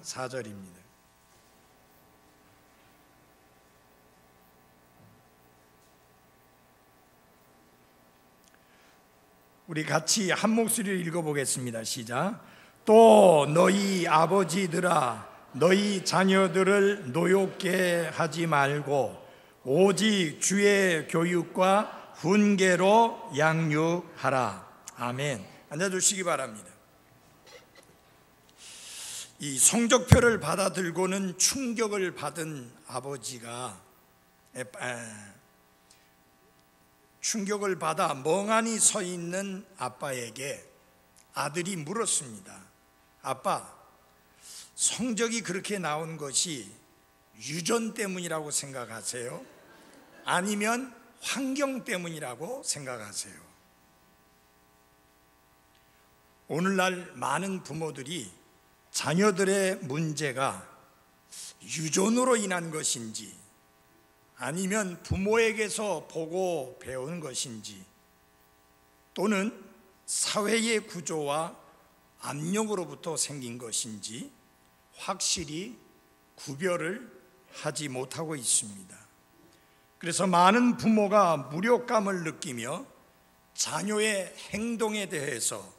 4절입니다. 우리 같이 한 목소리로 읽어보겠습니다. 시작. 또 너희 아버지들아 너희 자녀들을 노엽게 하지 말고 오직 주의 교육과 훈계로 양육하라. 아멘. 앉아주시기 바랍니다. 이 성적표를 받아들고는 충격을 받은 아버지가 충격을 받아 멍하니 서 있는 아빠에게 아들이 물었습니다. 아빠, 성적이 그렇게 나온 것이 유전 때문이라고 생각하세요? 아니면 환경 때문이라고 생각하세요? 오늘날 많은 부모들이 자녀들의 문제가 유전으로 인한 것인지 아니면 부모에게서 보고 배운 것인지 또는 사회의 구조와 압력으로부터 생긴 것인지 확실히 구별을 하지 못하고 있습니다. 그래서 많은 부모가 무력감을 느끼며 자녀의 행동에 대해서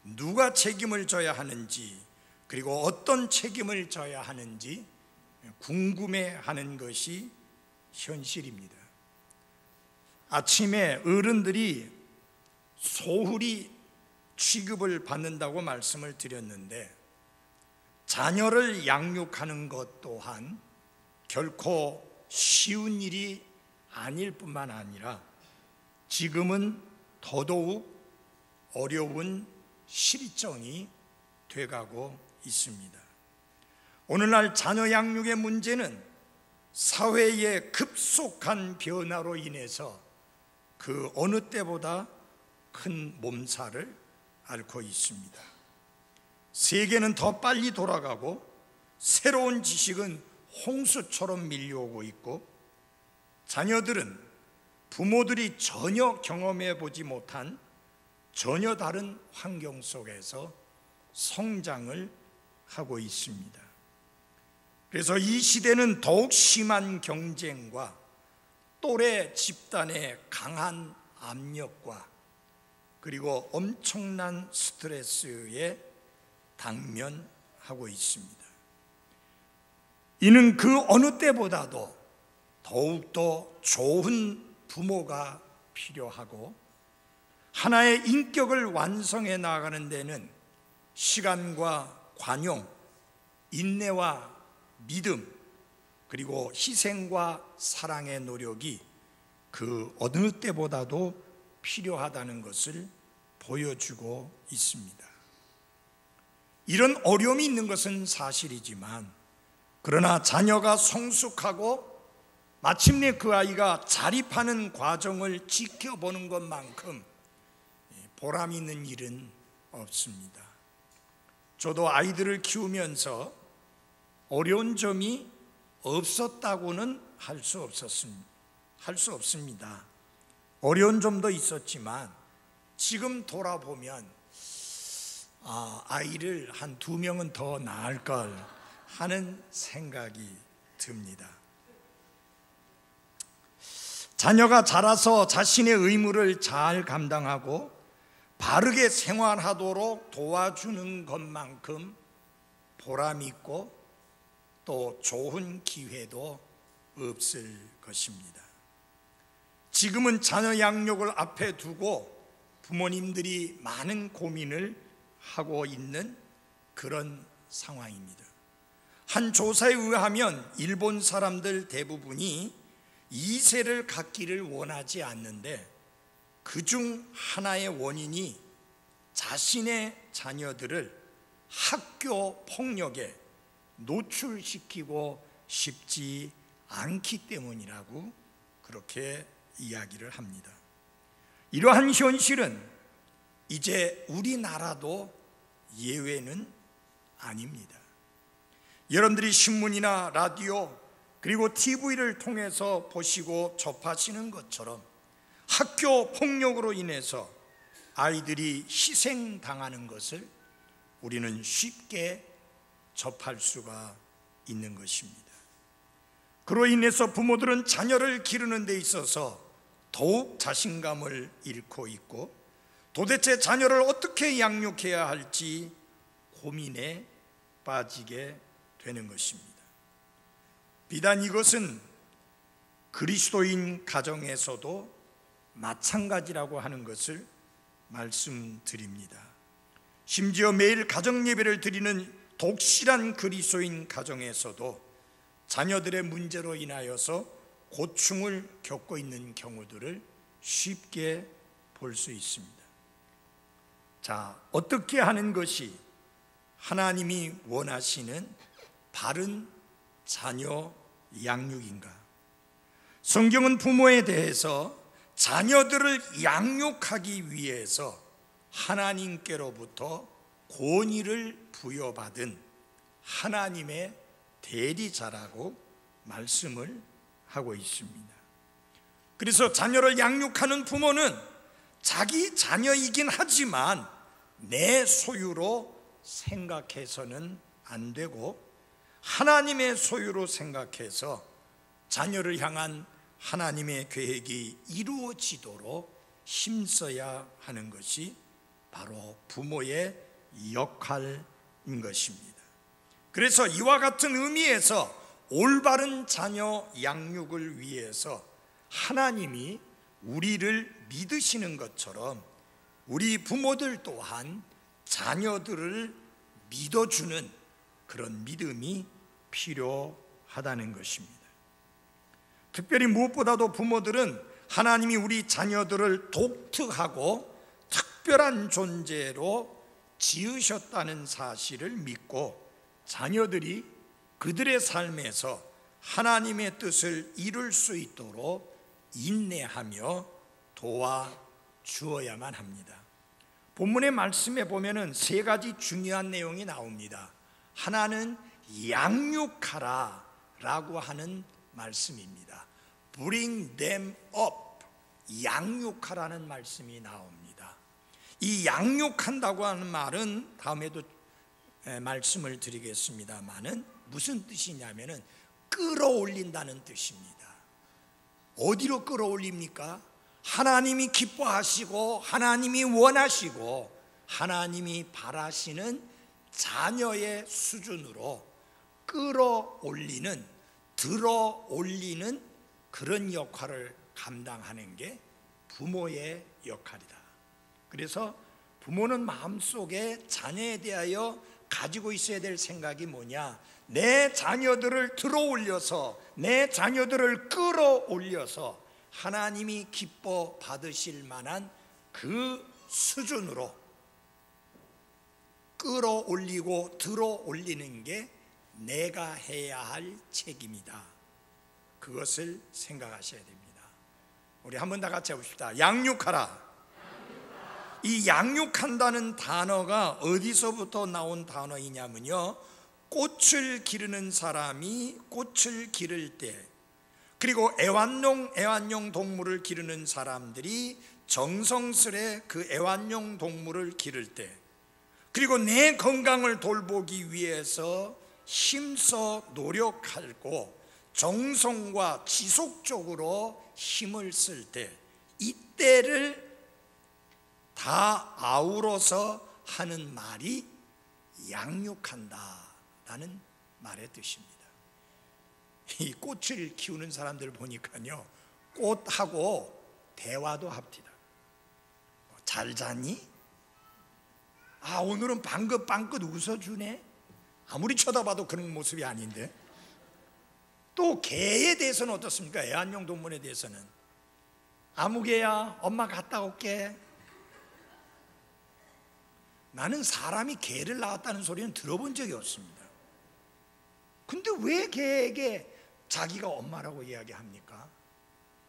누가 책임을 져야 하는지 그리고 어떤 책임을 져야 하는지 궁금해하는 것이 현실입니다. 아침에 어른들이 소홀히 취급을 받는다고 말씀을 드렸는데 자녀를 양육하는 것 또한 결코 쉬운 일이 아닐 뿐만 아니라 지금은 더더욱 어려운 실정이 돼가고 있습니다. 오늘날 자녀 양육의 문제는 사회의 급속한 변화로 인해서 그 어느 때보다 큰 몸살을 앓고 있습니다. 세계는 더 빨리 돌아가고 새로운 지식은 홍수처럼 밀려오고 있고 자녀들은 부모들이 전혀 경험해 보지 못한 전혀 다른 환경 속에서 성장을 하고 있습니다. 그래서 이 시대는 더욱 심한 경쟁과 또래 집단의 강한 압력과 그리고 엄청난 스트레스에 당면하고 있습니다. 이는 그 어느 때보다도 더욱더 좋은 부모가 필요하고 하나의 인격을 완성해 나가는 데는 시간과 관용, 인내와 믿음 그리고 희생과 사랑의 노력이 그 어느 때보다도 필요하다는 것을 보여주고 있습니다. 이런 어려움이 있는 것은 사실이지만 그러나 자녀가 성숙하고 마침내 그 아이가 자립하는 과정을 지켜보는 것만큼 보람 있는 일은 없습니다. 저도 아이들을 키우면서 어려운 점이 없었다고는 할 수 없습니다. 어려운 점도 있었지만 지금 돌아보면 아이를 한 2명은 더 낳을 걸 하는 생각이 듭니다. 자녀가 자라서 자신의 의무를 잘 감당하고 바르게 생활하도록 도와주는 것만큼 보람 있고 또 좋은 기회도 없을 것입니다. 지금은 자녀 양육을 앞에 두고 부모님들이 많은 고민을 하고 있는 그런 상황입니다. 한 조사에 의하면 일본 사람들 대부분이 2세를 갖기를 원하지 않는데 그중 하나의 원인이 자신의 자녀들을 학교 폭력에 노출시키고 싶지 않기 때문이라고 그렇게 이야기를 합니다. 이러한 현실은 이제 우리나라도 예외는 아닙니다. 여러분들이 신문이나 라디오 그리고 TV를 통해서 보시고 접하시는 것처럼 학교 폭력으로 인해서 아이들이 희생당하는 것을 우리는 쉽게 접할 수가 있는 것입니다. 그로 인해서 부모들은 자녀를 기르는 데 있어서 더욱 자신감을 잃고 있고 도대체 자녀를 어떻게 양육해야 할지 고민에 빠지게 되는 것입니다. 비단 이것은 그리스도인 가정에서도 마찬가지라고 하는 것을 말씀드립니다. 심지어 매일 가정 예배를 드리는 독실한 그리스도인 가정에서도 자녀들의 문제로 인하여서 고충을 겪고 있는 경우들을 쉽게 볼 수 있습니다. 자, 어떻게 하는 것이 하나님이 원하시는 바른 자녀 양육인가? 성경은 부모에 대해서 자녀들을 양육하기 위해서 하나님께로부터 권위를 부여받은 하나님의 대리자라고 말씀을 하고 있습니다. 그래서 자녀를 양육하는 부모는 자기 자녀이긴 하지만 내 소유로 생각해서는 안 되고 하나님의 소유로 생각해서 자녀를 향한 하나님의 계획이 이루어지도록 힘써야 하는 것이 바로 부모의 역할인 것입니다. 그래서 이와 같은 의미에서 올바른 자녀 양육을 위해서 하나님이 우리를 믿으시는 것처럼 우리 부모들 또한 자녀들을 믿어주는 그런 믿음이 필요하다는 것입니다. 특별히 무엇보다도 부모들은 하나님이 우리 자녀들을 독특하고 특별한 존재로 지으셨다는 사실을 믿고 자녀들이 그들의 삶에서 하나님의 뜻을 이룰 수 있도록 인내하며 도와주어야만 합니다. 본문의 말씀에 보면은 세 가지 중요한 내용이 나옵니다. 하나는 양육하라 라고 하는 말씀입니다. Bring them up, 양육하라는 말씀이 나옵니다. 이 양육한다고 하는 말은 다음에도 말씀을 드리겠습니다만은 무슨 뜻이냐면은 끌어올린다는 뜻입니다. 어디로 끌어올립니까? 하나님이 기뻐하시고 하나님이 원하시고 하나님이 바라시는 자녀의 수준으로 끌어올리는, 들어올리는 그런 역할을 감당하는 게 부모의 역할이다. 그래서 부모는 마음속에 자녀에 대하여 가지고 있어야 될 생각이 뭐냐? 내 자녀들을 들어올려서, 내 자녀들을 끌어올려서 하나님이 기뻐 받으실 만한 그 수준으로 끌어올리고 들어올리는 게 내가 해야 할 책임이다. 그것을 생각하셔야 됩니다. 우리 한번 다 같이 해봅시다. 양육하라. 이 양육한다는 단어가 어디서부터 나온 단어이냐면요, 꽃을 기르는 사람이 꽃을 기를 때, 그리고 애완용 동물을 기르는 사람들이 정성스레 그 애완용 동물을 기를 때, 그리고 내 건강을 돌보기 위해서 힘써 노력하고 정성과 지속적으로 힘을 쓸 때, 이때를 다 아우러서 하는 말이 양육한다라는 말의 뜻입니다. 이 꽃을 키우는 사람들 보니까요, 꽃하고 대화도 합니다. 잘 자니? 아, 오늘은 방긋방긋 웃어주네. 아무리 쳐다봐도 그런 모습이 아닌데. 또 개에 대해서는 어떻습니까? 애완용 동물에 대해서는 아무개야, 엄마 갔다 올게. 나는 사람이 개를 낳았다는 소리는 들어본 적이 없습니다. 근데 왜 개에게 자기가 엄마라고 이야기합니까?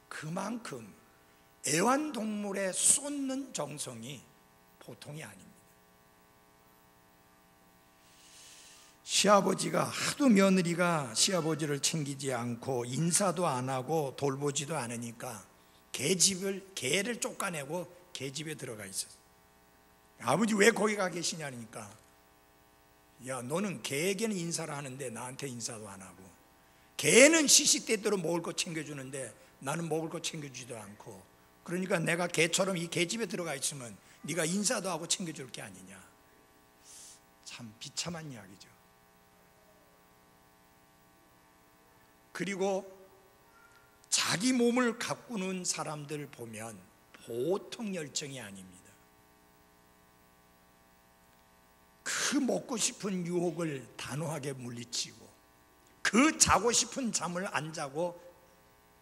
그만큼 애완동물에 쏟는 정성이 보통이 아닙니다. 시아버지가 하도 며느리가 시아버지를 챙기지 않고 인사도 안 하고 돌보지도 않으니까 개를 쫓아내고 개집에 들어가 있었어요. 아버지 왜 거기 가 계시냐니까 야, 너는 개에게는 인사를 하는데 나한테 인사도 안 하고, 개는 시시때때로 먹을 거 챙겨주는데 나는 먹을 거 챙겨주지도 않고, 그러니까 내가 개처럼 이 개집에 들어가 있으면 네가 인사도 하고 챙겨줄 게 아니냐. 참 비참한 이야기죠. 그리고 자기 몸을 가꾸는 사람들 보면 보통 열정이 아닙니다. 그 먹고 싶은 유혹을 단호하게 물리치고, 그 자고 싶은 잠을 안 자고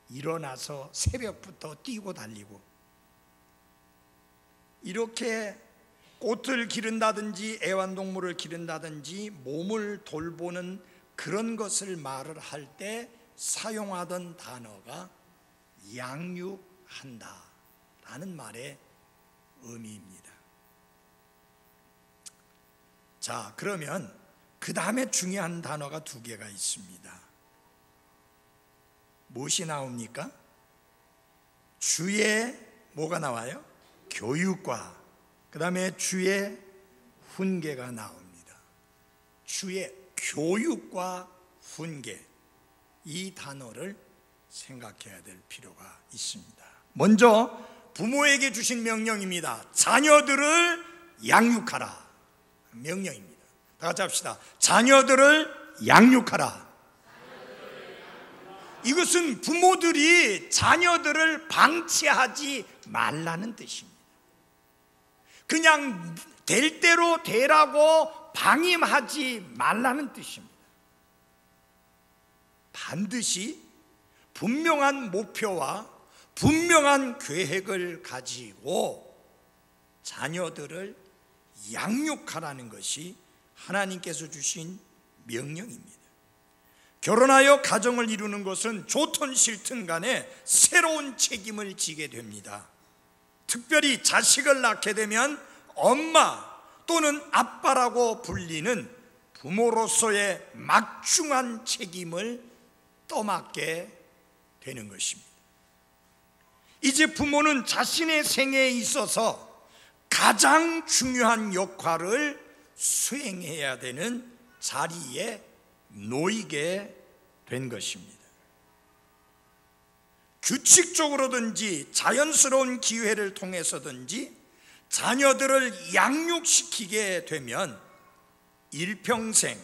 일어나서 새벽부터 뛰고 달리고, 이렇게 꽃을 기른다든지 애완동물을 기른다든지 몸을 돌보는 그런 것을 말을 할 때 사용하던 단어가 양육한다 라는 말의 의미입니다. 자, 그러면 그 다음에 중요한 단어가 두 개가 있습니다. 무엇이 나옵니까? 주의 뭐가 나와요? 교육과 그 다음에 주의 훈계가 나옵니다. 주의 교육과 훈계, 이 단어를 생각해야 될 필요가 있습니다. 먼저 부모에게 주신 명령입니다. 자녀들을 양육하라. 명령입니다. 다 같이 합시다. 자녀들을 양육하라. 이것은 부모들이 자녀들을 방치하지 말라는 뜻입니다. 그냥 될 대로 되라고 방임하지 말라는 뜻입니다. 반드시 분명한 목표와 분명한 계획을 가지고 자녀들을 양육하라는 것이 하나님께서 주신 명령입니다. 결혼하여 가정을 이루는 것은 좋든 싫든 간에 새로운 책임을 지게 됩니다. 특별히 자식을 낳게 되면 엄마 또는 아빠라고 불리는 부모로서의 막중한 책임을 떠맡게 되는 것입니다. 이제 부모는 자신의 생애에 있어서 가장 중요한 역할을 수행해야 되는 자리에 놓이게 된 것입니다. 규칙적으로든지 자연스러운 기회를 통해서든지 자녀들을 양육시키게 되면 일평생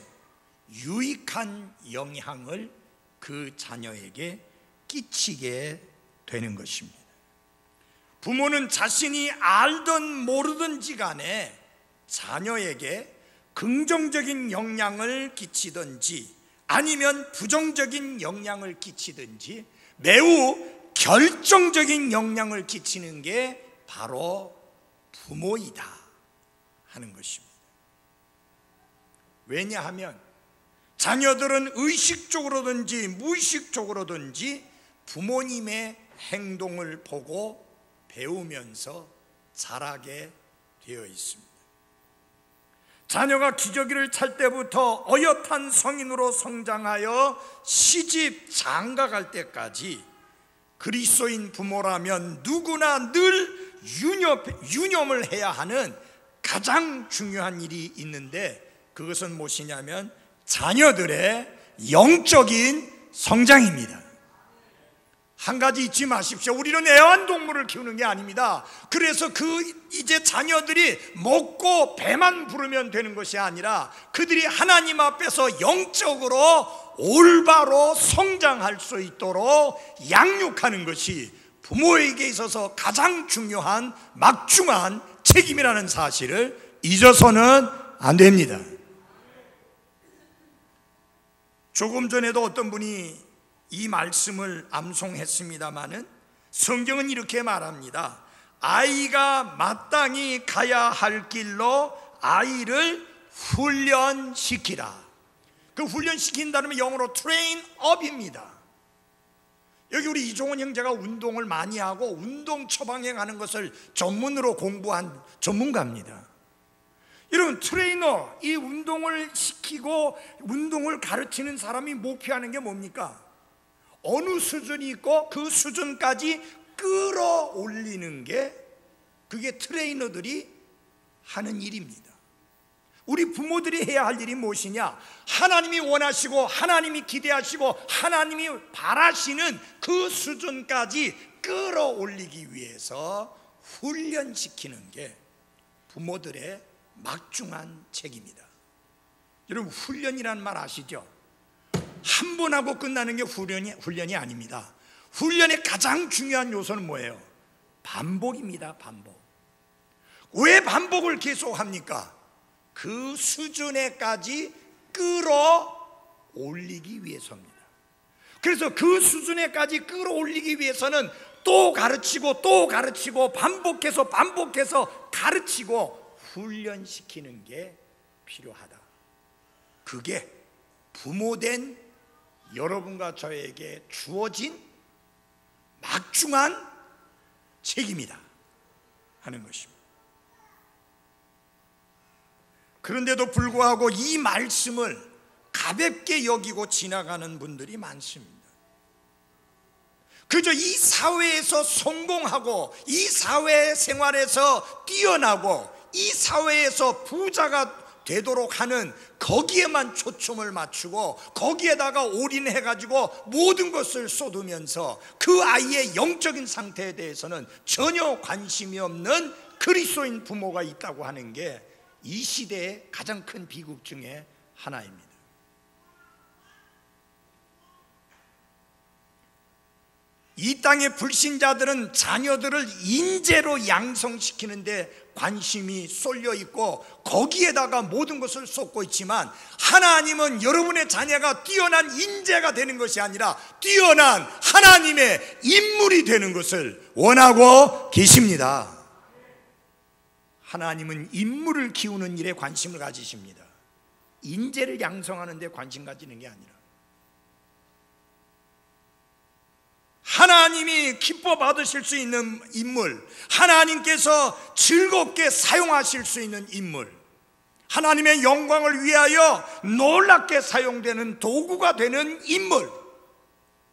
유익한 영향을 그 자녀에게 끼치게 되는 것입니다. 부모는 자신이 알든 모르든지 간에 자녀에게 긍정적인 영향을 끼치든지 아니면 부정적인 영향을 끼치든지 매우 결정적인 영향을 끼치는 게 바로 부모이다 하는 것입니다. 왜냐하면 자녀들은 의식적으로든지 무의식적으로든지 부모님의 행동을 보고 배우면서 자라게 되어 있습니다. 자녀가 기저귀를 찰 때부터 어엿한 성인으로 성장하여 시집 장가갈 때까지 그리스도인 부모라면 누구나 늘 유념을 해야 하는 가장 중요한 일이 있는데, 그것은 무엇이냐면 자녀들의 영적인 성장입니다. 한 가지 잊지 마십시오. 우리는 애완동물을 키우는 게 아닙니다. 그래서 이제 자녀들이 먹고 배만 부르면 되는 것이 아니라 그들이 하나님 앞에서 영적으로 올바로 성장할 수 있도록 양육하는 것이 부모에게 있어서 가장 중요한 막중한 책임이라는 사실을 잊어서는 안 됩니다. 조금 전에도 어떤 분이 이 말씀을 암송했습니다마는 성경은 이렇게 말합니다. 아이가 마땅히 가야 할 길로 아이를 훈련시키라. 그 훈련시킨다는 영어로 train up입니다. 여기 우리 이종원 형제가 운동을 많이 하고 운동 처방에 가는 것을 전문으로 공부한 전문가입니다. 여러분, 트레이너, 이 운동을 시키고 운동을 가르치는 사람이 목표하는 게 뭡니까? 어느 수준이 있고 그 수준까지 끌어올리는 게 그게 트레이너들이 하는 일입니다. 우리 부모들이 해야 할 일이 무엇이냐? 하나님이 원하시고 하나님이 기대하시고 하나님이 바라시는 그 수준까지 끌어올리기 위해서 훈련시키는 게 부모들의 막중한 책임이다. 여러분, 훈련이란 말 아시죠? 한 번 하고 끝나는 게 훈련이 아닙니다. 훈련의 가장 중요한 요소는 뭐예요? 반복입니다. 반복. 왜 반복을 계속합니까? 그 수준에까지 끌어올리기 위해서입니다. 그래서 그 수준에까지 끌어올리기 위해서는 또 가르치고 또 가르치고 반복해서 가르치고 훈련시키는 게 필요하다. 그게 부모된 여러분과 저에게 주어진 막중한 책임이다 하는 것입니다. 그런데도 불구하고 이 말씀을 가볍게 여기고 지나가는 분들이 많습니다. 그저 이 사회에서 성공하고 이 사회 생활에서 뛰어나고 이 사회에서 부자가 되도록 하는 거기에만 초점을 맞추고 거기에다가 올인해가지고 모든 것을 쏟으면서 그 아이의 영적인 상태에 대해서는 전혀 관심이 없는 그리스도인 부모가 있다고 하는 게 이 시대의 가장 큰 비극 중에 하나입니다. 이 땅의 불신자들은 자녀들을 인재로 양성시키는데 관심이 쏠려 있고 거기에다가 모든 것을 쏟고 있지만, 하나님은 여러분의 자녀가 뛰어난 인재가 되는 것이 아니라 뛰어난 하나님의 인물이 되는 것을 원하고 계십니다. 하나님은 인물을 키우는 일에 관심을 가지십니다. 인재를 양성하는 데 관심 가지는 게 아니라 하나님이 기뻐 받으실 수 있는 인물, 하나님께서 즐겁게 사용하실 수 있는 인물, 하나님의 영광을 위하여 놀랍게 사용되는 도구가 되는 인물,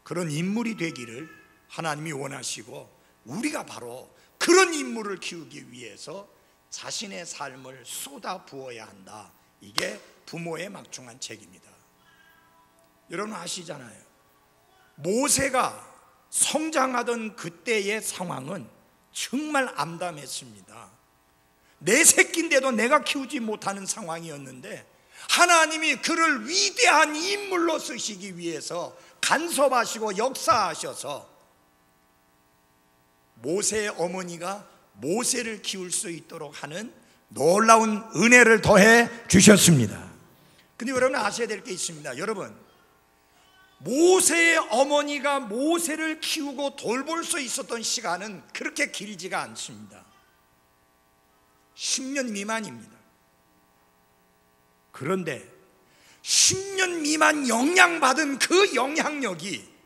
그런 인물이 되기를 하나님이 원하시고, 우리가 바로 그런 인물을 키우기 위해서 자신의 삶을 쏟아 부어야 한다. 이게 부모의 막중한 책임이다. 여러분 아시잖아요. 모세가 성장하던 그때의 상황은 정말 암담했습니다. 내 새끼인데도 내가 키우지 못하는 상황이었는데 하나님이 그를 위대한 인물로 쓰시기 위해서 간섭하시고 역사하셔서 모세의 어머니가 모세를 키울 수 있도록 하는 놀라운 은혜를 더해 주셨습니다. 근데 여러분 아셔야 될 게 있습니다. 여러분, 모세의 어머니가 모세를 키우고 돌볼 수 있었던 시간은 그렇게 길지가 않습니다. 10년 미만입니다. 그런데 10년 미만 영향받은 그 영향력이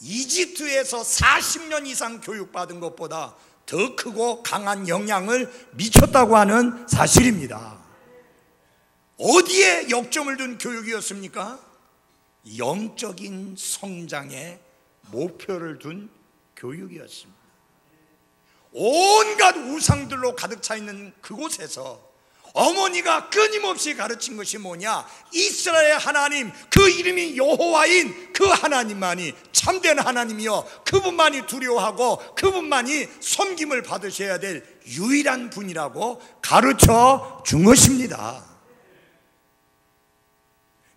이집트에서 40년 이상 교육받은 것보다 더 크고 강한 영향을 미쳤다고 하는 사실입니다. 어디에 역점을 둔 교육이었습니까? 영적인 성장에 목표를 둔 교육이었습니다. 온갖 우상들로 가득 차 있는 그곳에서 어머니가 끊임없이 가르친 것이 뭐냐? 이스라엘 하나님, 그 이름이 여호와인 그 하나님만이 참된 하나님이요, 그분만이 두려워하고 그분만이 섬김을 받으셔야 될 유일한 분이라고 가르쳐 준 것입니다.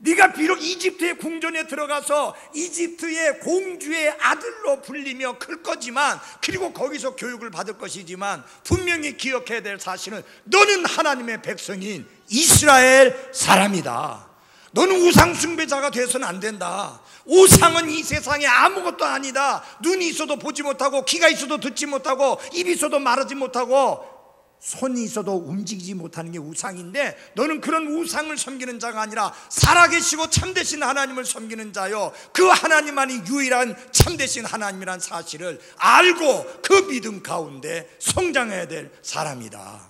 네가 비록 이집트의 궁전에 들어가서 이집트의 공주의 아들로 불리며 클 거지만, 그리고 거기서 교육을 받을 것이지만, 분명히 기억해야 될 사실은 너는 하나님의 백성인 이스라엘 사람이다. 너는 우상 숭배자가 돼서는 안 된다. 우상은 이 세상에 아무것도 아니다. 눈이 있어도 보지 못하고, 귀가 있어도 듣지 못하고, 입이 있어도 말하지 못하고, 손이 있어도 움직이지 못하는 게 우상인데, 너는 그런 우상을 섬기는 자가 아니라 살아계시고 참되신 하나님을 섬기는 자요, 그 하나님만이 유일한 참되신 하나님이란 사실을 알고 그 믿음 가운데 성장해야 될 사람이다.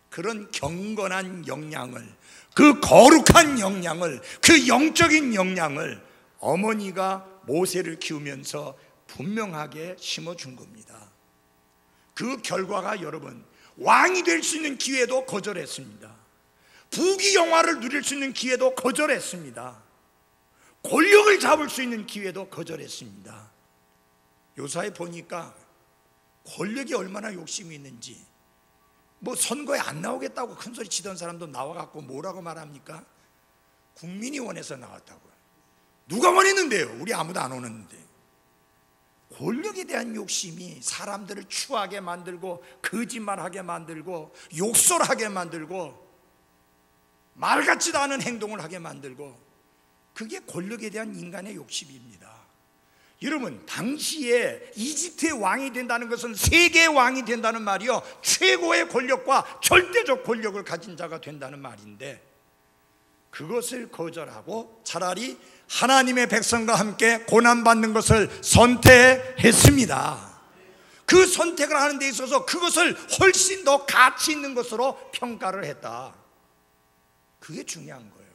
그런 경건한 역량을, 그 거룩한 역량을, 그 영적인 역량을 어머니가 모세를 키우면서 분명하게 심어준 겁니다. 그 결과가 여러분, 왕이 될 수 있는 기회도 거절했습니다. 부귀영화를 누릴 수 있는 기회도 거절했습니다. 권력을 잡을 수 있는 기회도 거절했습니다. 요사에 보니까 권력이 얼마나 욕심이 있는지, 뭐 선거에 안 나오겠다고 큰소리 치던 사람도 나와갖고 뭐라고 말합니까? 국민이 원해서 나왔다고요. 누가 원했는데요? 우리 아무도 안 오는데. 권력에 대한 욕심이 사람들을 추하게 만들고, 거짓말하게 만들고, 욕설하게 만들고, 말 같지도 않은 행동을 하게 만들고, 그게 권력에 대한 인간의 욕심입니다. 여러분, 당시에 이집트의 왕이 된다는 것은 세계의 왕이 된다는 말이요, 최고의 권력과 절대적 권력을 가진 자가 된다는 말인데, 그것을 거절하고 차라리 하나님의 백성과 함께 고난받는 것을 선택했습니다. 그 선택을 하는 데 있어서 그것을 훨씬 더 가치 있는 것으로 평가를 했다. 그게 중요한 거예요.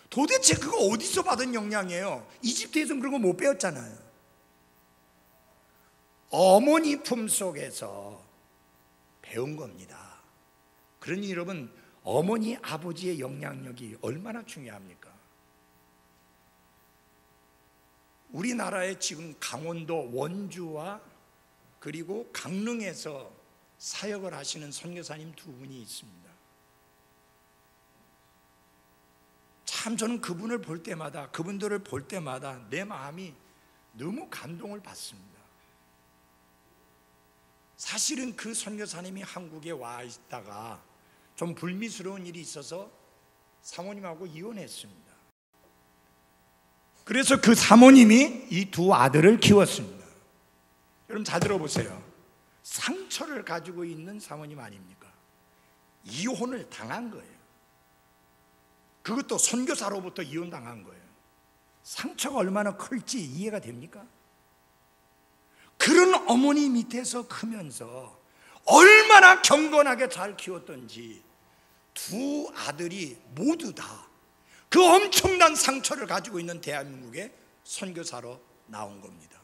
도대체 그거 어디서 받은 영향이에요? 이집트에서는 그런 거 못 배웠잖아요. 어머니 품속에서 배운 겁니다. 그러니 여러분, 어머니 아버지의 영향력이 얼마나 중요합니까? 우리나라에 지금 강원도 원주와 그리고 강릉에서 사역을 하시는 선교사님 두 분이 있습니다. 참 저는 그분들을 볼 때마다 내 마음이 너무 감동을 받습니다. 사실은 그 선교사님이 한국에 와 있다가 좀 불미스러운 일이 있어서 사모님하고 이혼했습니다. 그래서 그 사모님이 이 두 아들을 키웠습니다. 여러분 잘 들어보세요. 상처를 가지고 있는 사모님 아닙니까? 이혼을 당한 거예요. 그것도 선교사로부터 이혼당한 거예요. 상처가 얼마나 클지 이해가 됩니까? 그런 어머니 밑에서 크면서 얼마나 경건하게 잘 키웠던지 두 아들이 모두 다 그 엄청난 상처를 가지고 있는 대한민국의 선교사로 나온 겁니다.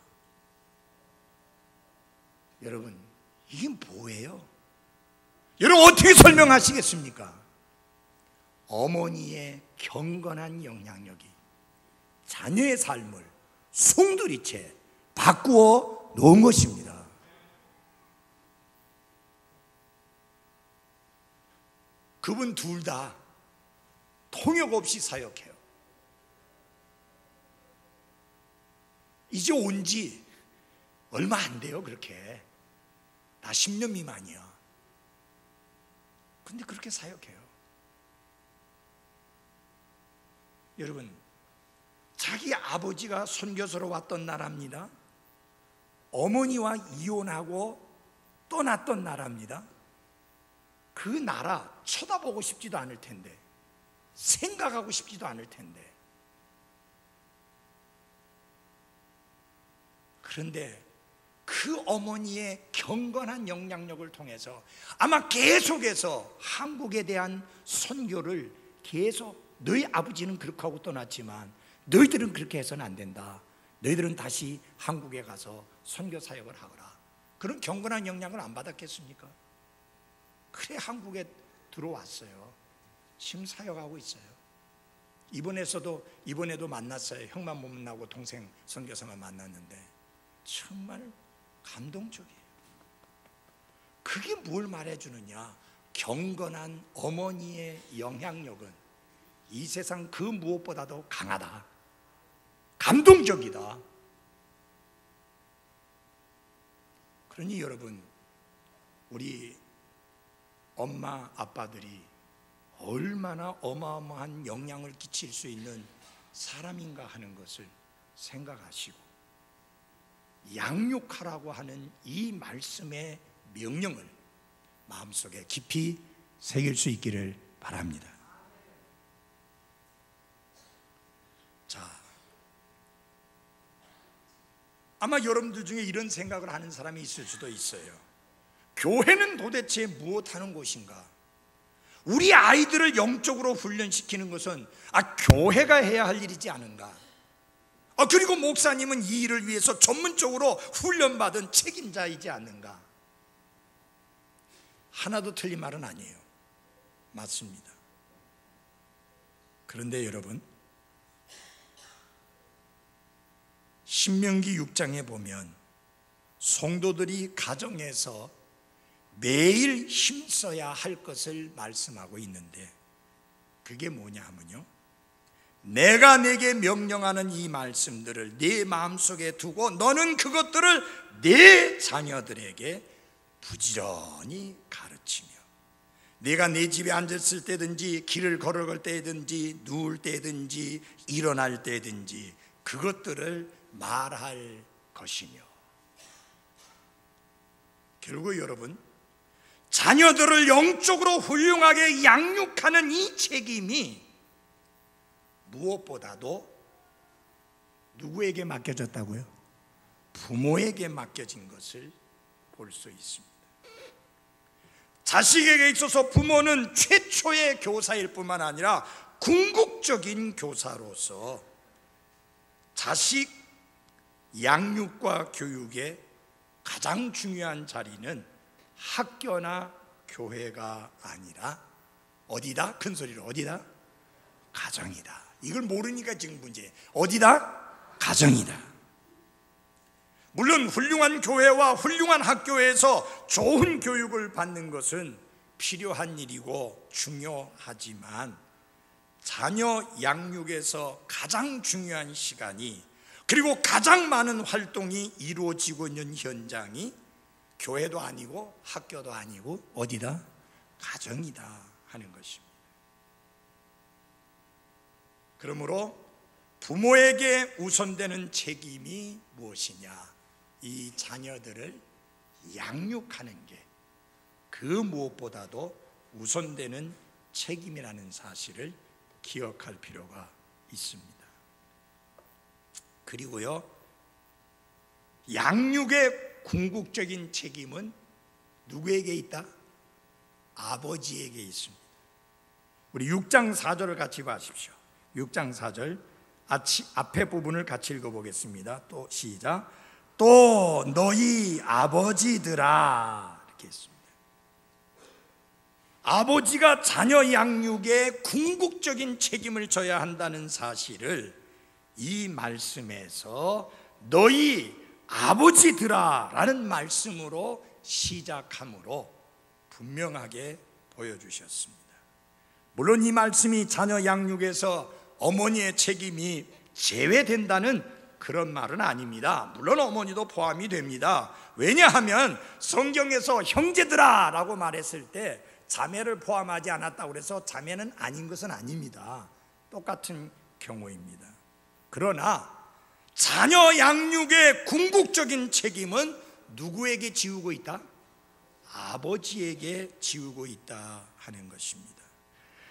여러분, 이게 뭐예요? 여러분 어떻게 설명하시겠습니까? 어머니의 경건한 영향력이 자녀의 삶을 송두리째 바꾸어 놓은 것입니다. 그분 둘 다 통역 없이 사역해요. 이제 온 지 얼마 안 돼요. 그렇게 다 10년 미만이야. 근데 그렇게 사역해요. 여러분, 자기 아버지가 선교사로 왔던 나라입니다. 어머니와 이혼하고 떠났던 나라입니다. 그 나라 쳐다보고 싶지도 않을 텐데, 생각하고 싶지도 않을 텐데, 그런데 그 어머니의 경건한 영향력을 통해서 아마 계속해서 한국에 대한 선교를 계속, 너희 아버지는 그렇게 하고 떠났지만 너희들은 그렇게 해서는 안 된다. 너희들은 다시 한국에 가서 선교 사역을 하거라. 그런 경건한 영향을 안 받았겠습니까? 그래 한국에 들어왔어요. 지금 사역하고 있어요. 이번에도 만났어요. 형만 못 만나고 동생 선교사만 만났는데 정말 감동적이에요. 그게 뭘 말해주느냐? 경건한 어머니의 영향력은 이 세상 그 무엇보다도 강하다. 감동적이다. 그러니 여러분, 우리 엄마 아빠들이 얼마나 어마어마한 영향을 끼칠 수 있는 사람인가 하는 것을 생각하시고, 양육하라고 하는 이 말씀의 명령을 마음속에 깊이 새길 수 있기를 바랍니다. 자, 아마 여러분들 중에 이런 생각을 하는 사람이 있을 수도 있어요. 교회는 도대체 무엇하는 곳인가? 우리 아이들을 영적으로 훈련시키는 것은 교회가 해야 할 일이지 않은가? 그리고 목사님은 이 일을 위해서 전문적으로 훈련받은 책임자이지 않는가? 하나도 틀린 말은 아니에요. 맞습니다. 그런데 여러분, 신명기 6장에 보면 성도들이 가정에서 매일 힘써야 할 것을 말씀하고 있는데, 그게 뭐냐 하면요, 내가 내게 명령하는 이 말씀들을 네 마음속에 두고 너는 그것들을 네 자녀들에게 부지런히 가르치며, 네가 네 집에 앉았을 때든지 길을 걸어갈 때든지 누울 때든지 일어날 때든지 그것들을 말할 것이며. 결국 여러분, 자녀들을 영적으로 훌륭하게 양육하는 이 책임이 무엇보다도 누구에게 맡겨졌다고요? 부모에게 맡겨진 것을 볼 수 있습니다. 자식에게 있어서 부모는 최초의 교사일 뿐만 아니라 궁극적인 교사로서 자식 양육과 교육의 가장 중요한 자리는 학교나 교회가 아니라 어디다? 큰 소리로 어디다? 가정이다. 이걸 모르니까 지금 문제예요. 어디다? 가정이다. 물론 훌륭한 교회와 훌륭한 학교에서 좋은 교육을 받는 것은 필요한 일이고 중요하지만, 자녀 양육에서 가장 중요한 시간이, 그리고 가장 많은 활동이 이루어지고 있는 현장이 교회도 아니고 학교도 아니고 어디다? 가정이다 하는 것입니다. 그러므로 부모에게 우선되는 책임이 무엇이냐? 이 자녀들을 양육하는 게 그 무엇보다도 우선되는 책임이라는 사실을 기억할 필요가 있습니다. 그리고요, 양육의 궁극적인 책임은 누구에게 있다? 아버지에게 있습니다. 우리 6장 4절을 같이 봐십시오. 6장 4절 앞에 부분을 같이 읽어보겠습니다. 또 시작. 또 너희 아버지들아, 이렇게 했습니다. 아버지가 자녀 양육에 궁극적인 책임을 져야 한다는 사실을 이 말씀에서 너희 아버지들아 라는 말씀으로 시작함으로 분명하게 보여주셨습니다. 물론 이 말씀이 자녀 양육에서 어머니의 책임이 제외된다는 그런 말은 아닙니다. 물론 어머니도 포함이 됩니다. 왜냐하면 성경에서 형제들아 라고 말했을 때 자매를 포함하지 않았다고 해서 자매는 아닌 것은 아닙니다. 똑같은 경우입니다. 그러나 자녀 양육의 궁극적인 책임은 누구에게 지우고 있다? 아버지에게 지우고 있다 하는 것입니다.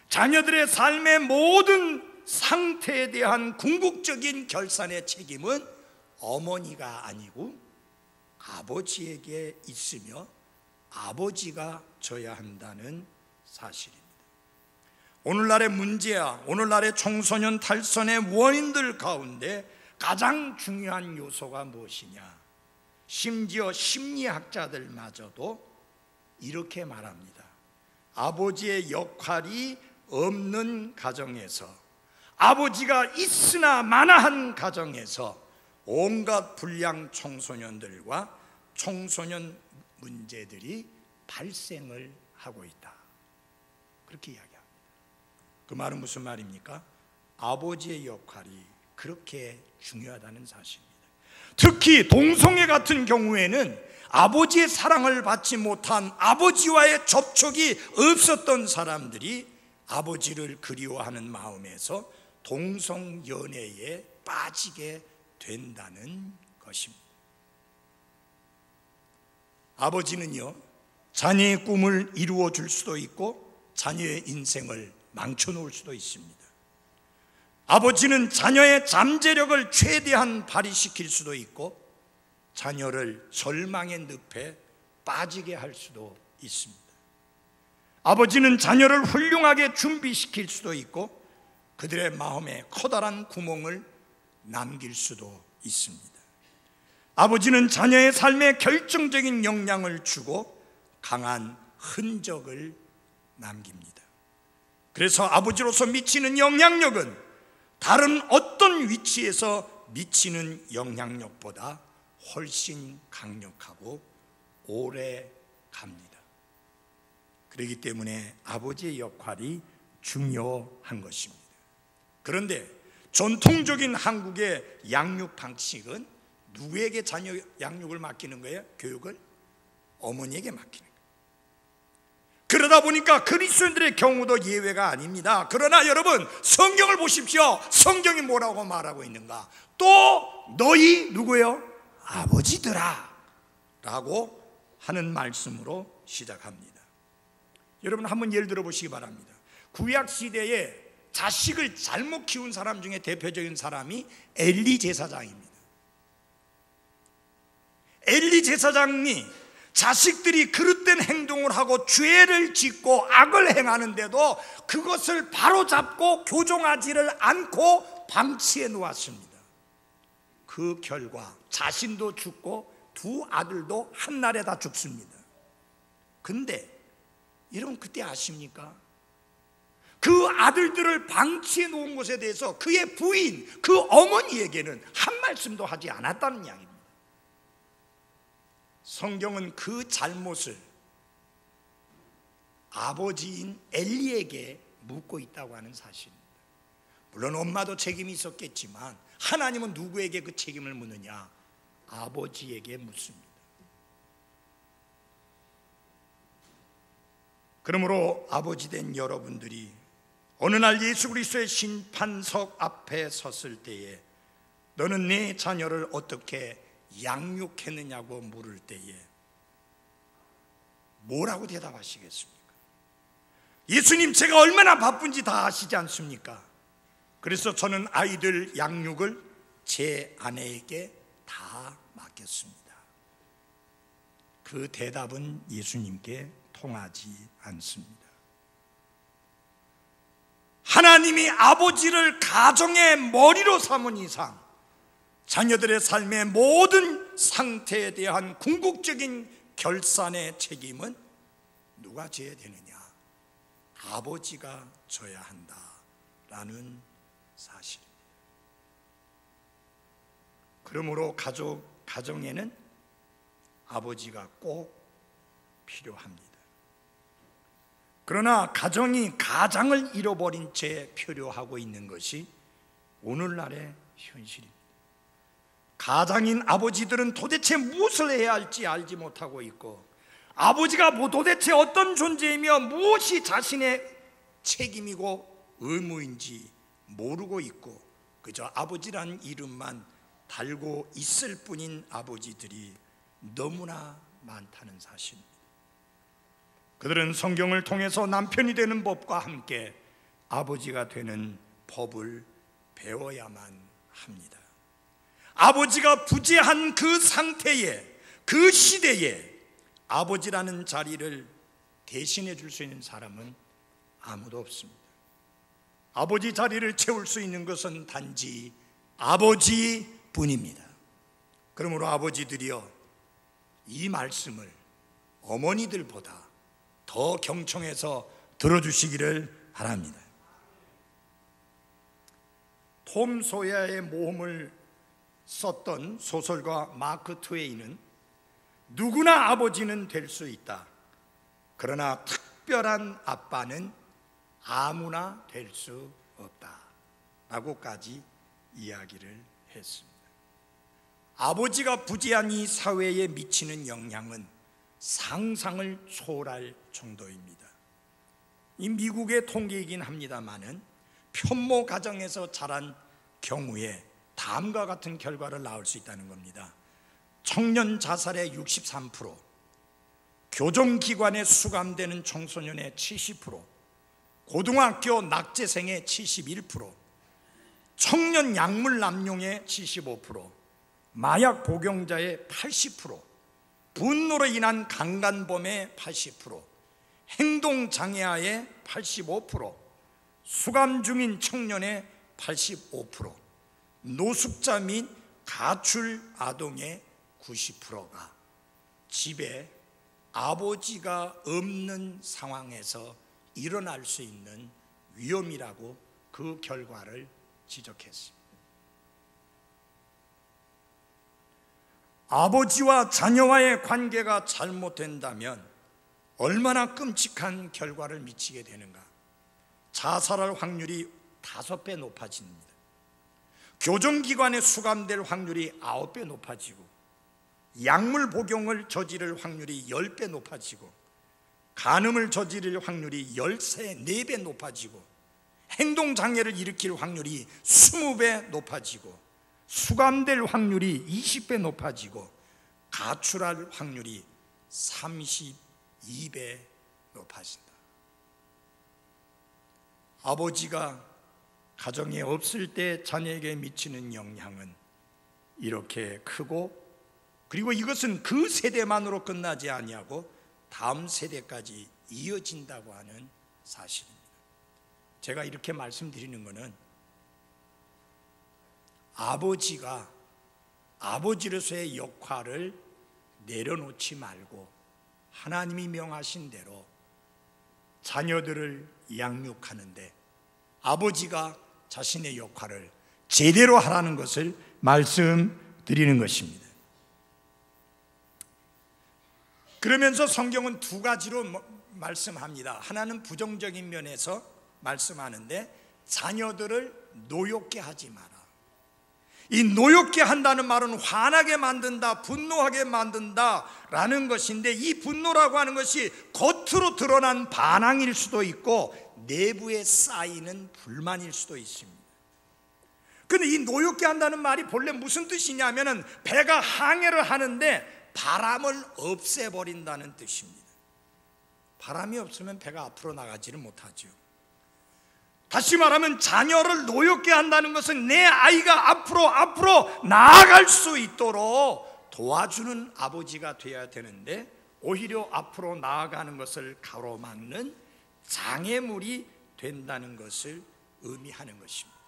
자녀들의 삶의 모든 상태에 대한 궁극적인 결산의 책임은 어머니가 아니고 아버지에게 있으며 아버지가 져야 한다는 사실입니다. 오늘날의 문제야, 오늘날의 청소년 탈선의 원인들 가운데 가장 중요한 요소가 무엇이냐? 심지어 심리학자들마저도 이렇게 말합니다. 아버지의 역할이 없는 가정에서, 아버지가 있으나 마나한 가정에서 온갖 불량 청소년들과 청소년 문제들이 발생을 하고 있다. 그렇게 이야기합니다. 그 말은 무슨 말입니까? 아버지의 역할이 그렇게 중요하다는 사실입니다. 특히 동성애 같은 경우에는 아버지의 사랑을 받지 못한, 아버지와의 접촉이 없었던 사람들이 아버지를 그리워하는 마음에서 동성연애에 빠지게 된다는 것입니다. 아버지는요, 자녀의 꿈을 이루어 줄 수도 있고 자녀의 인생을 망쳐 놓을 수도 있습니다. 아버지는 자녀의 잠재력을 최대한 발휘시킬 수도 있고 자녀를 절망의 늪에 빠지게 할 수도 있습니다. 아버지는 자녀를 훌륭하게 준비시킬 수도 있고 그들의 마음에 커다란 구멍을 남길 수도 있습니다. 아버지는 자녀의 삶에 결정적인 영향을 주고 강한 흔적을 남깁니다. 그래서 아버지로서 미치는 영향력은 다른 어떤 위치에서 미치는 영향력보다 훨씬 강력하고 오래 갑니다. 그렇기 때문에 아버지의 역할이 중요한 것입니다. 그런데 전통적인 한국의 양육 방식은 누구에게 자녀 양육을 맡기는 거예요? 교육을? 어머니에게 맡기는 거예요. 그러다 보니까 그리스도인들의 경우도 예외가 아닙니다. 그러나 여러분, 성경을 보십시오. 성경이 뭐라고 말하고 있는가? 또 너희 누구예요? 아버지들아 라고 하는 말씀으로 시작합니다. 여러분, 한번 예를 들어 보시기 바랍니다. 구약 시대에 자식을 잘못 키운 사람 중에 대표적인 사람이 엘리 제사장입니다. 엘리 제사장이 자식들이 그릇된 행동을 하고 죄를 짓고 악을 행하는데도 그것을 바로잡고 교정하지를 않고 방치해 놓았습니다. 그 결과 자신도 죽고 두 아들도 한날에 다 죽습니다. 근데 여러분, 그때 아십니까? 그 아들들을 방치해 놓은 것에 대해서 그의 부인, 그 어머니에게는 한 말씀도 하지 않았다는 이야기입니다. 성경은 그 잘못을 아버지인 엘리에게 묻고 있다고 하는 사실입니다. 물론 엄마도 책임이 있었겠지만 하나님은 누구에게 그 책임을 묻느냐? 아버지에게 묻습니다. 그러므로 아버지 된 여러분들이 어느 날 예수 그리스도의 심판석 앞에 섰을 때에 너는 내 자녀를 어떻게 양육했느냐고 물을 때에 뭐라고 대답하시겠습니까? 예수님, 제가 얼마나 바쁜지 다 아시지 않습니까? 그래서 저는 아이들 양육을 제 아내에게 다 맡겼습니다. 그 대답은 예수님께 통하지 않습니다. 하나님이 아버지를 가정의 머리로 삼은 이상 자녀들의 삶의 모든 상태에 대한 궁극적인 결산의 책임은 누가 져야 되느냐? 아버지가 져야 한다라는 사실입니다. 그러므로 가정에는 아버지가 꼭 필요합니다. 그러나 가정이 가장을 잃어버린 채 표류하고 있는 것이 오늘날의 현실입니다. 가장인 아버지들은 도대체 무엇을 해야 할지 알지 못하고 있고, 아버지가 도대체 어떤 존재이며 무엇이 자신의 책임이고 의무인지 모르고 있고 그저 아버지란 이름만 달고 있을 뿐인 아버지들이 너무나 많다는 사실입니다. 그들은 성경을 통해서 남편이 되는 법과 함께 아버지가 되는 법을 배워야만 합니다. 아버지가 부재한 그 상태에, 그 시대에 아버지라는 자리를 대신해 줄 수 있는 사람은 아무도 없습니다. 아버지 자리를 채울 수 있는 것은 단지 아버지뿐입니다. 그러므로 아버지들이여, 이 말씀을 어머니들보다 더 경청해서 들어주시기를 바랍니다. 톰 소야의 모험을 썼던 소설가 마크 트웨이는 누구나 아버지는 될 수 있다. 그러나 특별한 아빠는 아무나 될 수 없다 라고까지 이야기를 했습니다. 아버지가 부재한 이 사회에 미치는 영향은 상상을 초월할 정도입니다. 이 미국의 통계이긴 합니다만은 편모 가정에서 자란 경우에 다음과 같은 결과를 낳을 수 있다는 겁니다. 청년 자살의 63%, 교정기관에 수감되는 청소년의 70%, 고등학교 낙제생의 71%, 청년 약물 남용의 75%, 마약 복용자의 80%, 분노로 인한 강간범의 80%, 행동장애아의 85%, 수감 중인 청년의 85%, 노숙자 및 가출 아동의 90%가 집에 아버지가 없는 상황에서 일어날 수 있는 위험이라고 그 결과를 지적했습니다. 아버지와 자녀와의 관계가 잘못된다면 얼마나 끔찍한 결과를 미치게 되는가. 자살할 확률이 5배 높아집니다. 교정기관에 수감될 확률이 9배 높아지고, 약물 복용을 저지를 확률이 10배 높아지고, 간음을 저지를 확률이 4배 높아지고, 행동장애를 일으킬 확률이 20배 높아지고, 수감될 확률이 20배 높아지고, 가출할 확률이 32배 높아진다. 아버지가 가정에 없을 때 자녀에게 미치는 영향은 이렇게 크고, 그리고 이것은 그 세대만으로 끝나지 아니하고 다음 세대까지 이어진다고 하는 사실입니다. 제가 이렇게 말씀드리는 것은 아버지가 아버지로서의 역할을 내려놓지 말고 하나님이 명하신 대로 자녀들을 양육하는데 아버지가 자신의 역할을 제대로 하라는 것을 말씀드리는 것입니다. 그러면서 성경은 2가지로 말씀합니다. 하나는 부정적인 면에서 말씀하는데, 자녀들을 노엽게 하지 마라. 이 노엽게 한다는 말은 화나게 만든다, 분노하게 만든다 라는 것인데, 이 분노라고 하는 것이 겉으로 드러난 반항일 수도 있고 내부에 쌓이는 불만일 수도 있습니다. 근데 이 노엽게 한다는 말이 본래 무슨 뜻이냐면은 배가 항해를 하는데 바람을 없애버린다는 뜻입니다. 바람이 없으면 배가 앞으로 나가지를 못하죠. 다시 말하면 자녀를 노엽게 한다는 것은 내 아이가 앞으로 나아갈 수 있도록 도와주는 아버지가 되어야 되는데, 오히려 앞으로 나아가는 것을 가로막는 장애물이 된다는 것을 의미하는 것입니다.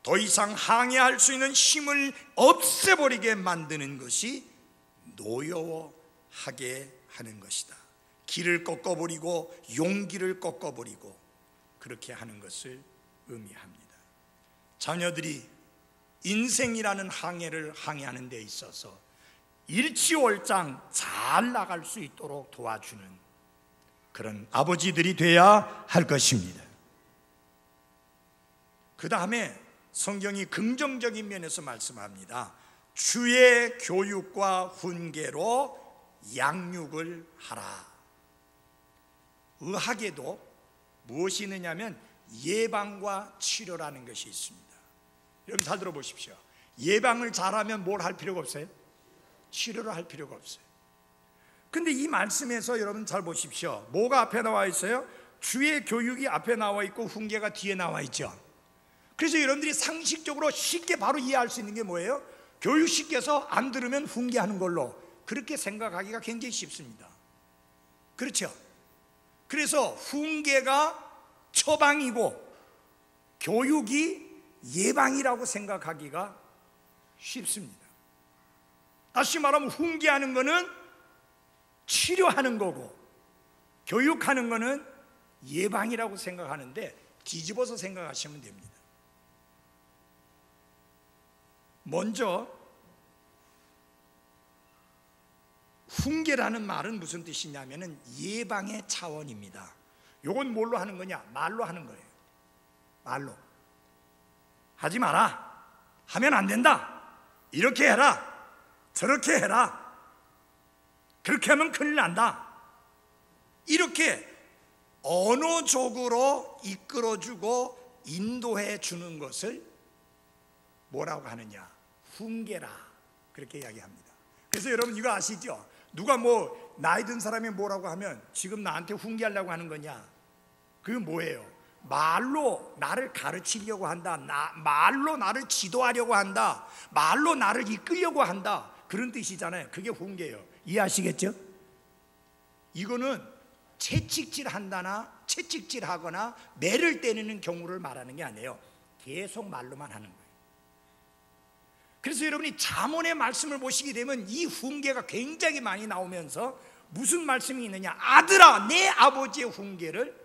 더 이상 항해할 수 있는 힘을 없애버리게 만드는 것이 노여워하게 하는 것이다. 길을 꺾어버리고 용기를 꺾어버리고 그렇게 하는 것을 의미합니다. 자녀들이 인생이라는 항해를 항해하는 데 있어서 일취월장 잘 나갈 수 있도록 도와주는 그런 아버지들이 돼야 할 것입니다. 그 다음에 성경이 긍정적인 면에서 말씀합니다. 주의 교육과 훈계로 양육을 하라. 의학에도 무엇이 있느냐면 예방과 치료라는 것이 있습니다. 여러분 잘 들어보십시오. 예방을 잘하면 뭘 할 필요가 없어요? 치료를 할 필요가 없어요. 근데 이 말씀에서 여러분 잘 보십시오. 뭐가 앞에 나와 있어요? 주의 교육이 앞에 나와 있고 훈계가 뒤에 나와 있죠. 그래서 여러분들이 상식적으로 쉽게 바로 이해할 수 있는 게 뭐예요? 교육시켜서 안 들으면 훈계하는 걸로 그렇게 생각하기가 굉장히 쉽습니다. 그렇죠? 그래서 훈계가 처방이고 교육이 예방이라고 생각하기가 쉽습니다. 다시 말하면 훈계하는 거는 치료하는 거고 교육하는 거는 예방이라고 생각하는데 뒤집어서 생각하시면 됩니다. 먼저 훈계라는 말은 무슨 뜻이냐면은 예방의 차원입니다. 요건 뭘로 하는 거냐? 말로 하는 거예요. 말로. 하지 마라. 하면 안 된다. 이렇게 해라. 저렇게 해라. 그렇게 하면 큰일 난다. 이렇게 언어적으로 이끌어주고 인도해 주는 것을 뭐라고 하느냐? 훈계라. 그렇게 이야기합니다. 그래서 여러분 이거 아시죠? 누가 뭐 나이 든 사람이 뭐라고 하면 지금 나한테 훈계하려고 하는 거냐? 그게 뭐예요? 말로 나를 가르치려고 한다. 말로 나를 지도하려고 한다. 말로 나를 이끌려고 한다. 그런 뜻이잖아요. 그게 훈계예요. 이해하시겠죠? 이거는 채찍질 한다나 채찍질 하거나 매를 때리는 경우를 말하는 게 아니에요. 계속 말로만 하는 거예요. 그래서 여러분이 잠언의 말씀을 보시게 되면 이 훈계가 굉장히 많이 나오면서 무슨 말씀이 있느냐? 아들아, 내 아버지의 훈계를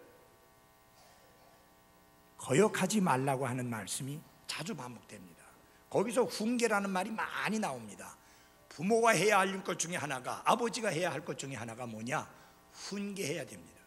거역하지 말라고 하는 말씀이 자주 반복됩니다. 거기서 훈계라는 말이 많이 나옵니다. 부모가 해야 할 것 중에 하나가, 아버지가 해야 할 것 중에 하나가 뭐냐? 훈계해야 됩니다.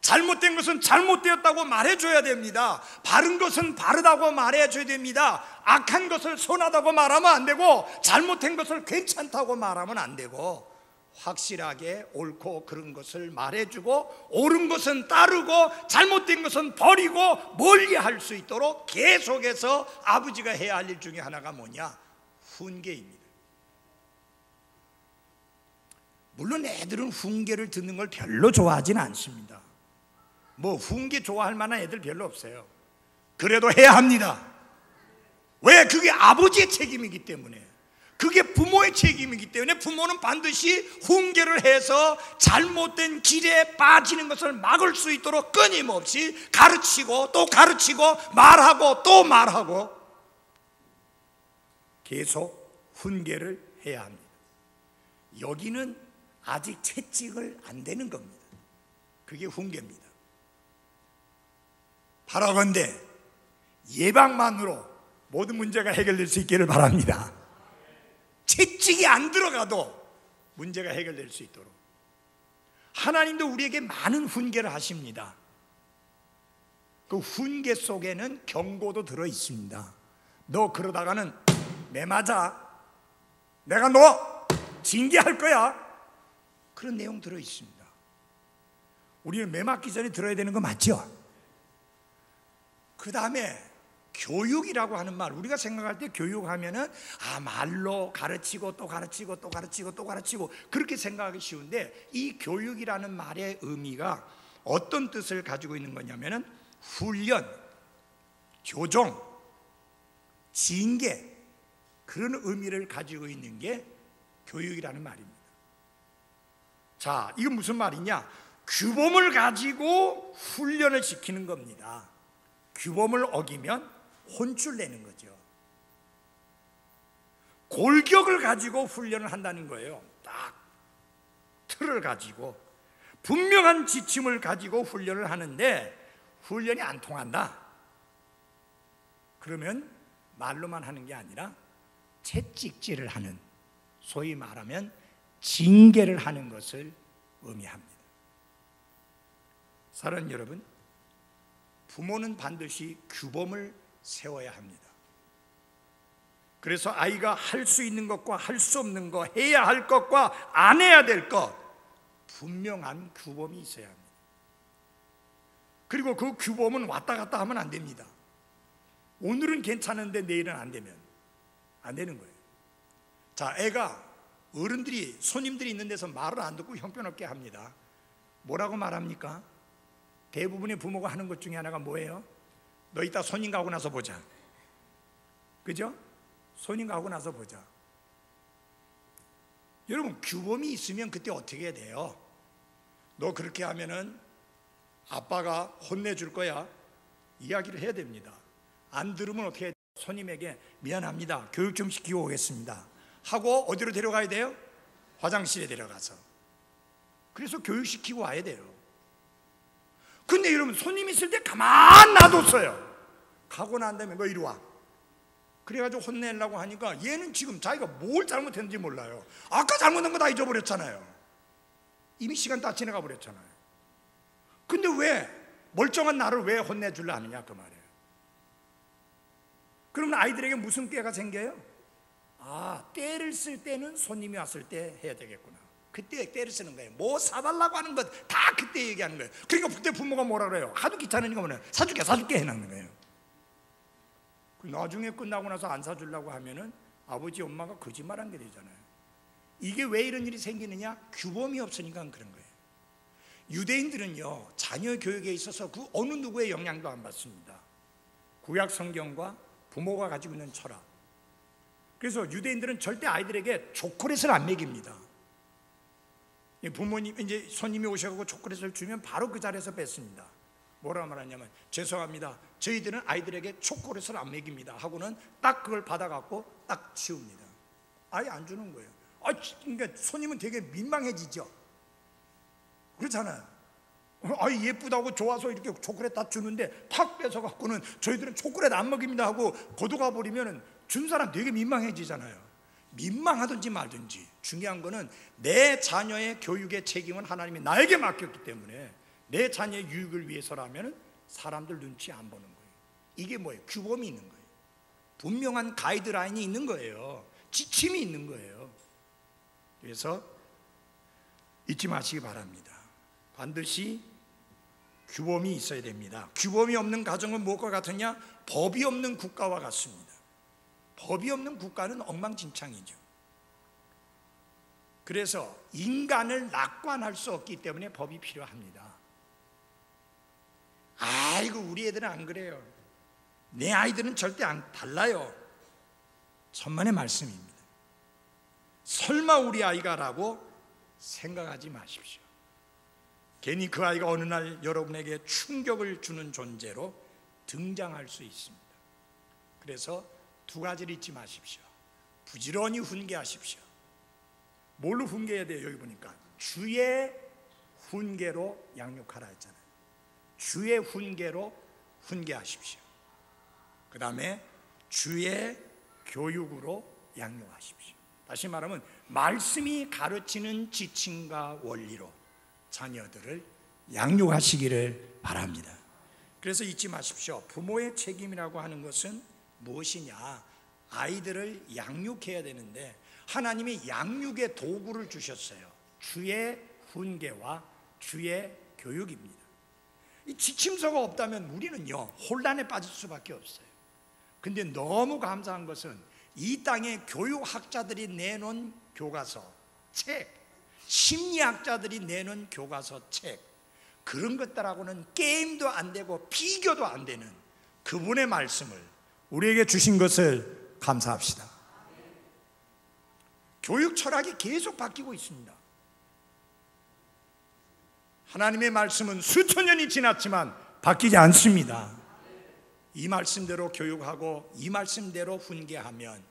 잘못된 것은 잘못되었다고 말해줘야 됩니다. 바른 것은 바르다고 말해줘야 됩니다. 악한 것을 선하다고 말하면 안 되고, 잘못된 것을 괜찮다고 말하면 안 되고, 확실하게 옳고 그른 것을 말해주고, 옳은 것은 따르고 잘못된 것은 버리고 멀리할 수 있도록 계속해서 아버지가 해야 할 일 중에 하나가 뭐냐? 훈계입니다. 물론 애들은 훈계를 듣는 걸 별로 좋아하진 않습니다. 뭐 훈계 좋아할 만한 애들 별로 없어요. 그래도 해야 합니다. 왜? 그게 아버지의 책임이기 때문에, 그게 부모의 책임이기 때문에 부모는 반드시 훈계를 해서 잘못된 길에 빠지는 것을 막을 수 있도록 끊임없이 가르치고 또 가르치고 말하고 또 말하고 계속 훈계를 해야 합니다. 여기는 아직 채찍을 안 대는 겁니다. 그게 훈계입니다. 바라건대 예방만으로 모든 문제가 해결될 수 있기를 바랍니다. 채찍이 안 들어가도 문제가 해결될 수 있도록. 하나님도 우리에게 많은 훈계를 하십니다. 그 훈계 속에는 경고도 들어 있습니다. 너 그러다가는 매 맞아, 내가 너 징계할 거야, 그런 내용 들어 있습니다. 우리는 매 맞기 전에 들어야 되는 거 맞죠? 그 다음에 교육이라고 하는 말, 우리가 생각할 때 교육하면은 말로 가르치고 또 가르치고 또 가르치고 또 가르치고 그렇게 생각하기 쉬운데, 이 교육이라는 말의 의미가 어떤 뜻을 가지고 있는 거냐면은 훈련, 교정, 징계, 그런 의미를 가지고 있는 게 교육이라는 말입니다. 자, 이건 무슨 말이냐? 규범을 가지고 훈련을 시키는 겁니다. 규범을 어기면 혼쭐 내는 거죠. 골격을 가지고 훈련을 한다는 거예요. 딱 틀을 가지고 분명한 지침을 가지고 훈련을 하는데, 훈련이 안 통한다 그러면 말로만 하는 게 아니라 채찍질을 하는, 소위 말하면 징계를 하는 것을 의미합니다. 사랑하는 여러분, 부모는 반드시 규범을 세워야 합니다. 그래서 아이가 할 수 있는 것과 할 수 없는 것, 해야 할 것과 안 해야 될 것, 분명한 규범이 있어야 합니다. 그리고 그 규범은 왔다 갔다 하면 안 됩니다. 오늘은 괜찮은데 내일은 안 되면 안 되는 거예요. 자, 애가 어른들이, 손님들이 있는 데서 말을 안 듣고 형편없게 합니다. 뭐라고 말합니까? 대부분의 부모가 하는 것 중에 하나가 뭐예요? 너 이따 손님 가고 나서 보자. 그죠? 손님 가고 나서 보자. 여러분, 규범이 있으면 그때 어떻게 해야 돼요? 너 그렇게 하면은 아빠가 혼내줄 거야, 이야기를 해야 됩니다. 안 들으면 어떻게 해야 돼요? 손님에게 미안합니다, 교육 좀 시키고 오겠습니다 하고 어디로 데려가야 돼요? 화장실에 데려가서. 그래서 교육시키고 와야 돼요. 근데 여러분, 손님 있을 때 가만 놔뒀어요. 가고 난 다음에 너 이리 와, 그래가지고 혼내려고 하니까 얘는 지금 자기가 뭘 잘못했는지 몰라요. 아까 잘못한 거 다 잊어버렸잖아요. 이미 시간 다 지나가 버렸잖아요. 근데 왜 멀쩡한 나를 왜 혼내주려 하느냐, 그 말이에요. 그러면 아이들에게 무슨 꾀가 생겨요? 때를 쓸 때는 손님이 왔을 때 해야 되겠구나. 그때 때를 쓰는 거예요. 뭐 사달라고 하는 것 다 그때 얘기하는 거예요. 그러니까 그때 부모가 뭐라 그래요? 하도 귀찮으니까 뭐냐, 사줄게 해놓는 거예요. 나중에 끝나고 나서 안 사주려고 하면은 아버지 엄마가 거짓말한 게 되잖아요. 이게 왜 이런 일이 생기느냐? 규범이 없으니까 그런 거예요. 유대인들은요, 자녀 교육에 있어서 그 어느 누구의 영향도 안 받습니다. 구약 성경과 부모가 가지고 있는 철학. 그래서 유대인들은 절대 아이들에게 초콜릿을 안 먹입니다. 부모님, 이제 손님이 오셔서 초콜릿을 주면 바로 그 자리에서 뱉습니다. 뭐라 말하냐면, 죄송합니다, 저희들은 아이들에게 초콜릿을 안 먹입니다 하고는 딱 그걸 받아갖고 딱 치웁니다. 아예 안 주는 거예요. 그러니까 손님은 되게 민망해지죠. 그렇잖아요. 아이 예쁘다고 좋아서 이렇게 초콜릿 다 주는데 탁 뺏어갖고는 저희들은 초콜릿 안 먹입니다 하고 거둬가 버리면 준 사람 되게 민망해지잖아요. 민망하든지 말든지 중요한 거는 내 자녀의 교육의 책임은 하나님이 나에게 맡겼기 때문에 내 자녀의 유익을 위해서라면 사람들 눈치 안 보는 거예요. 이게 뭐예요? 규범이 있는 거예요. 분명한 가이드라인이 있는 거예요. 지침이 있는 거예요. 그래서 잊지 마시기 바랍니다. 반드시 규범이 있어야 됩니다. 규범이 없는 가정은 무엇과 같으냐? 법이 없는 국가와 같습니다. 법이 없는 국가는 엉망진창이죠. 그래서 인간을 낙관할 수 없기 때문에 법이 필요합니다. 아이고 우리 애들은 안 그래요. 내 아이들은 절대 안 달라요. 천만의 말씀입니다. 설마 우리 아이가라고 생각하지 마십시오. 괜히 그 아이가 어느 날 여러분에게 충격을 주는 존재로 등장할 수 있습니다. 그래서 두 가지를 잊지 마십시오. 부지런히 훈계하십시오. 뭘로 훈계해야 돼요? 여기 보니까 주의 훈계로 양육하라 했잖아요. 주의 훈계로 훈계하십시오. 그 다음에 주의 교육으로 양육하십시오. 다시 말하면 말씀이 가르치는 지침과 원리로 자녀들을 양육하시기를 바랍니다. 그래서 잊지 마십시오. 부모의 책임이라고 하는 것은 무엇이냐? 아이들을 양육해야 되는데 하나님이 양육의 도구를 주셨어요. 주의 훈계와 주의 교육입니다. 이 지침서가 없다면 우리는요 혼란에 빠질 수밖에 없어요. 근데 너무 감사한 것은 이 땅의 교육학자들이 내놓은 교과서, 책, 심리학자들이 내놓은 교과서, 책, 그런 것들하고는 게임도 안 되고 비교도 안 되는 그분의 말씀을 우리에게 주신 것을 감사합시다. 교육 철학이 계속 바뀌고 있습니다. 하나님의 말씀은 수천 년이 지났지만 바뀌지 않습니다. 이 말씀대로 교육하고 이 말씀대로 훈계하면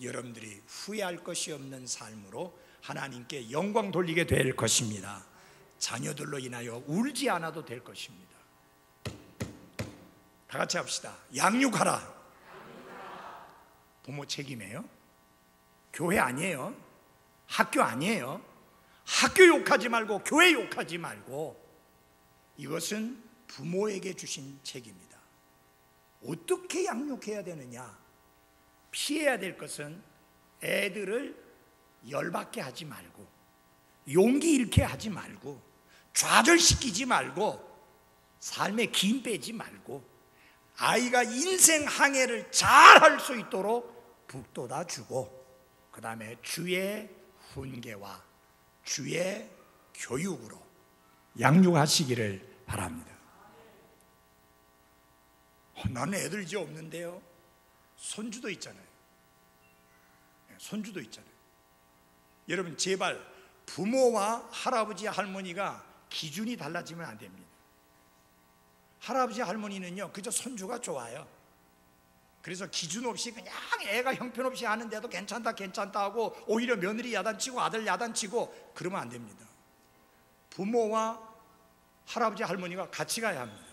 여러분들이 후회할 것이 없는 삶으로 하나님께 영광 돌리게 될 것입니다. 자녀들로 인하여 울지 않아도 될 것입니다. 다 같이 합시다. 양육하라. 부모 책임이에요. 교회 아니에요. 학교 아니에요. 학교 욕하지 말고 교회 욕하지 말고 이것은 부모에게 주신 책임입니다. 어떻게 양육해야 되느냐? 피해야 될 것은 애들을 열받게 하지 말고 용기 잃게 하지 말고 좌절시키지 말고 삶에 긴 빼지 말고 아이가 인생 항해를 잘 할 수 있도록 북돋아 주고 그 다음에 주의 훈계와 주의 교육으로 양육하시기를 바랍니다. 나는 애들 이제 없는데요. 손주도 있잖아요. 손주도 있잖아요. 여러분 제발 부모와 할아버지 할머니가 기준이 달라지면 안 됩니다. 할아버지 할머니는요 그저 손주가 좋아요. 그래서 기준 없이 그냥 애가 형편없이 하는데도 괜찮다 괜찮다 하고 오히려 며느리 야단치고 아들 야단치고 그러면 안 됩니다. 부모와 할아버지 할머니가 같이 가야 합니다.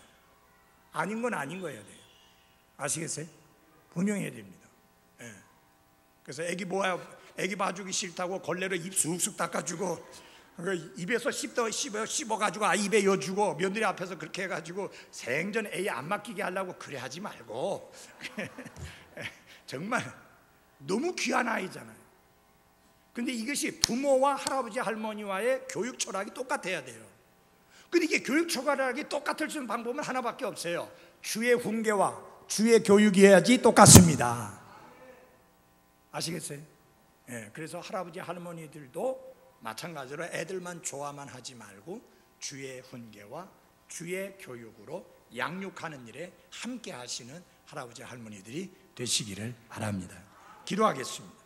아닌 건 아닌 거여야 돼요. 아시겠어요? 분명해야 됩니다. 예. 그래서 애기 봐주기 싫다고 걸레로 입 쑥쑥 닦아주고 입에서 씹어가지고 입에 여주고 며느리 앞에서 그렇게 해가지고 생전 애 안 맡기게 하려고 그래 하지 말고 정말 너무 귀한 아이잖아요. 근데 이것이 부모와 할아버지 할머니와의 교육 철학이 똑같아야 돼요. 근데 이게 교육 철학이 똑같을 수 있는 방법은 하나밖에 없어요. 주의 훈계와 주의 교육이어야지 똑같습니다. 아시겠어요? 예, 그래서 할아버지 할머니들도 마찬가지로 애들만 좋아만 하지 말고 주의 훈계와 주의 교육으로 양육하는 일에 함께 하시는 할아버지 할머니들이 되시기를 바랍니다. 기도하겠습니다.